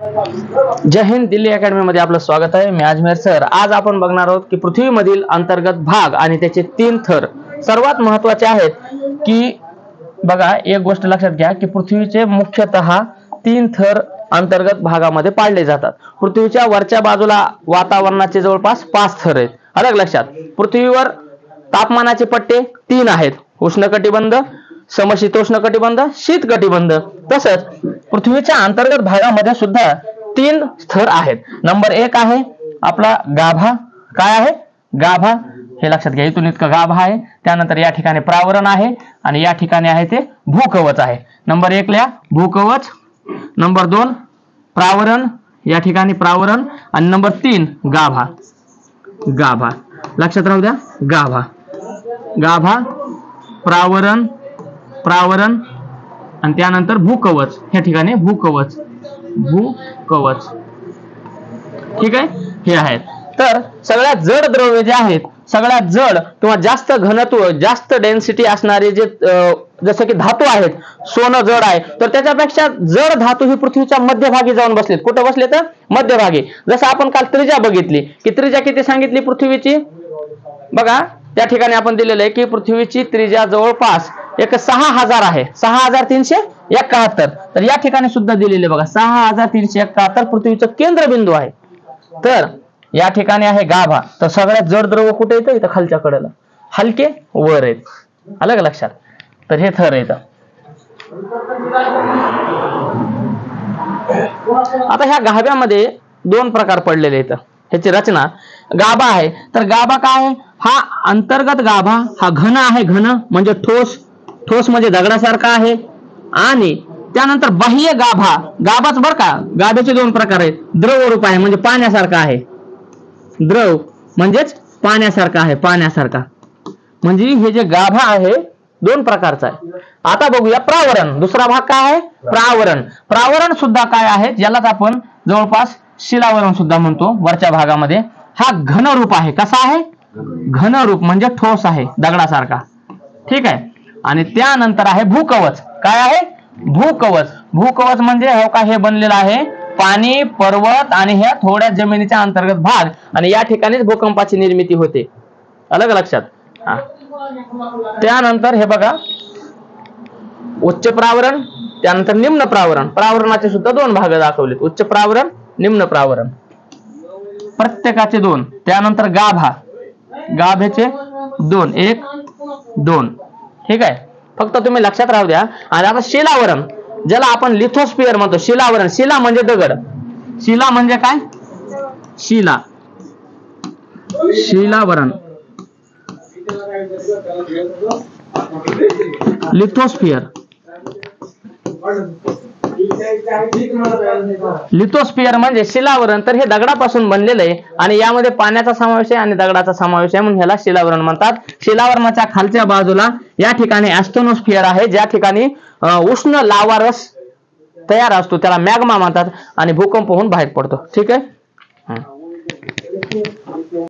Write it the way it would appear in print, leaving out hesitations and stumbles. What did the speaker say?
जय Hind. Delhi academy मध्ये आपलं स्वागत आहे. मी अजमेर सर. आज आपण बघणार आहोत की पृथ्वीमधील अंतर्गत भाग आणि त्याचे 3 थर सर्वात महत्त्वाचे आहेत. की बघा, एक गोष्ट लक्षात घ्या की पृथ्वीचे मुख्यतः 3 थर अंतर्गत भागामध्ये पाडले जातात. पृथ्वीच्या वरच्या बाजूला वातावरणाचे जवळपास 5 थर आहेत. अलग लक्षात. पृथ्वीवर तापमानाचे पट्टे 3 आहेत. उष्णकटिबंध, समशीतोष्ण कटिबंध, शीत कटिबंध. तसंच पृथ्वीच्या अंतर्गत भागामध्ये सुद्धा 3 स्तर आहेत. नंबर 1 आहे आपला गाभा. काय आहे? गाभा. हे लक्षात घ्या. इथून इतकं गाभा आहे. त्यानंतर या ठिकाणी प्रावरण आहे आणि या ठिकाणी आहे ते भूकवच आहे. नंबर 1 ला भूकवच, नंबर 2 प्रावरण, या ठिकाणी प्रावरण, आणि नंबर 3 गाभा. गाभा लक्षात राहू द्या. गाभा, गाभा, प्रावरण, प्रावरण, आणि त्यानंतर भूकवच. या ठिकाणी भूकवच, भूकवच. ठीक आहे. हे आहेत. तर सगळ्यात जड द्रव्य जे आहेत, सगळ्यात जड किंवा जास्त घनत्व, जास्त डेन्सिटी असणारे जे जसे की धातू आहेत, सोनं जड आहे, तर त्याच्यापेक्षा जड धातू ही पृथ्वीच्या मध्यभागी जाऊन बसलेत. कुठे बसले? तर मध्यभागी. जसं आपण काल त्रिज्या बघितली की त्रिज्या किती सांगितली पृथ्वीची. बघा, त्या ठिकाणी आपण दिलेलं आहे की पृथ्वीची त्रिज्या जवळपास एक 6000 आहे. 6371. तर या ठिकाणी सुद्धा दिलेले बघा 6371 पृथ्वीचं केंद्रबिंदू आहे. तर या ठिकाणी आहे गाभा. तर सगळ्यात जड द्रव्य कुठे येतं? इथं खालच्या कडेला. हलके वर आहेत. अलग लक्षात. तर हे थर येतं. आता ह्या गाभ्यामध्ये 2 प्रकार पडलेले आहेत. ह्याची रचना गाभा आहे. तर गाभा काय आहे? हा अंतर्गत गाभा हा घन आहे. घन म्हणजे ठोस. ठोस म्हणजे दगडासारखा आहे. आणि त्यानंतर बाह्य गाभा. गाभाच बर का, गाभ्याचे 2 प्रकार आहेत. द्रव रूप आहे म्हणजे पाण्यासारखा आहे. द्रव म्हणजेच पाण्यासारखा आहे. पाण्यासारखा म्हणजे हे जे गाभा आहे 2 प्रकारचा आहे. आता बघूया प्रावरण. दुसरा भाग काय आहे? प्रावरण. प्रावरण सुद्धा काय आहे, ज्यालाच आपण जवळपास शिलावरण सुद्धा म्हणतो. वरच्या भागामध्ये हा घन रूप आहे. कसा आहे? घन रूप म्हणजे ठोस आहे, दगडासारखा. ठीक आहे. आणि त्यानंतर आहे भूकवच. काय आहे? भूकवच. भूकवच म्हणजे हे बनलेलं आहे पाणी, पर्वत आणि ह्या थोड्या जमिनीच्या अंतर्गत भाग, आणि या ठिकाणीच भूकंपाची निर्मिती होते. अलग लक्षात. त्यानंतर हे बघा उच्च प्रावरण, त्यानंतर निम्न प्रावरण. प्रावरणाचे सुद्धा 2 भाग दाखवलेत. उच्च प्रावरण, निम्न प्रावरण, प्रत्येकाचे 2. त्यानंतर गाभा. गाभेचे 2, 1, 2. ठीक आहे. फक्त तुम्ही लक्षात राहू द्या. आणि आता शिलावरण, ज्याला आपण लिथोस्फिअर म्हणतो. शिलावरण. शिला म्हणजे दगड. शिला म्हणजे काय? शिला. शिलावरण. लिथोस्फिअर. लिथोस्फिअर म्हणजे शिलावरण. तर हे दगडापासून बनलेलं आहे आणि यामध्ये पाण्याचा समावेश आहे आणि दगडाचा समावेश आहे, म्हणून ह्याला शिलावरण म्हणतात. शिलावरणाच्या खालच्या बाजूला या ठिकाणी ॲस्टोनोस्फिअर आहे, ज्या ठिकाणी उष्ण लावा रस तयार असतो. त्याला मॅग्मा म्हणतात आणि भूकंप होऊन बाहेर पडतो. ठीक आहे.